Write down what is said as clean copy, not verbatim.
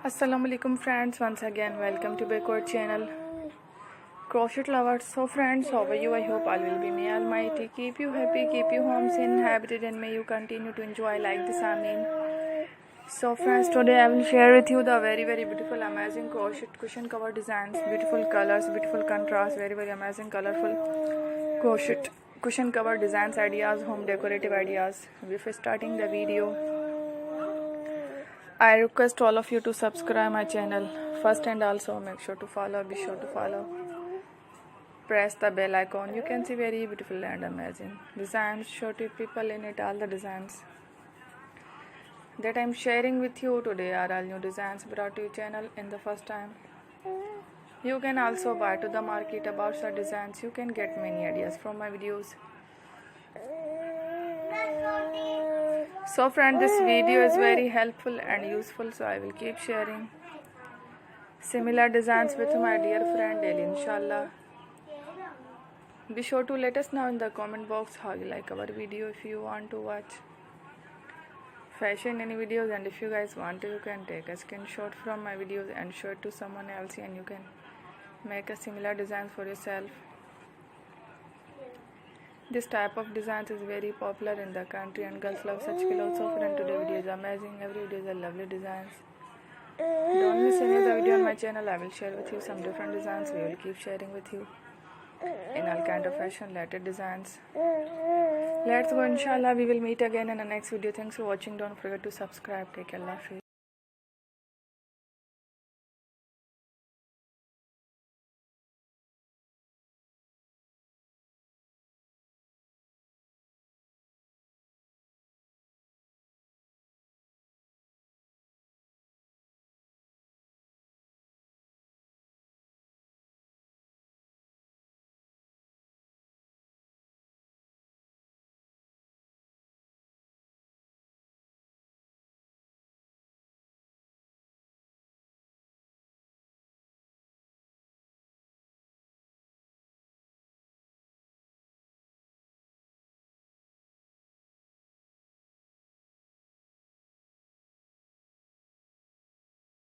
Assalamu alaikum friends, once again welcome to Decorative channel. Crochet lovers, so friends, how are you? I hope all will be may almighty keep you happy, keep you homes inhabited, and may you continue to enjoy like this. Amin. So friends, today I will share with you the very beautiful amazing crochet cushion cover designs, beautiful colors, beautiful contrast, very amazing colorful crochet cushion cover designs ideas, home decorative ideas. Before starting the video, I request all of you to subscribe my channel first, and also make sure to follow, be sure to follow. Press the bell icon. You can see very beautiful and amazing designs, show to people in it, all the designs that I'm sharing with you today are all new designs brought to your channel in the first time. You can also buy to the market about the designs. You can get many ideas from my videos. So friend, this video is very helpful and useful, so I will keep sharing similar designs with my dear friend daily, inshallah. Be sure to let us know in the comment box how you like our video. If you want to watch fashion any videos, and if you guys want to, you can take a screenshot from my videos and show it to someone else, and you can make a similar design for yourself. This type of designs is very popular in the country and girls love such clothes. So friend, today video is amazing. Every video is a lovely designs. Don't miss any other video on my channel. I will share with you some different designs. We will keep sharing with you in all kind of fashion related designs. Let's go, inshallah. We will meet again in the next video. Thanks for watching. Don't forget to subscribe. Take care. Allah Hafiz.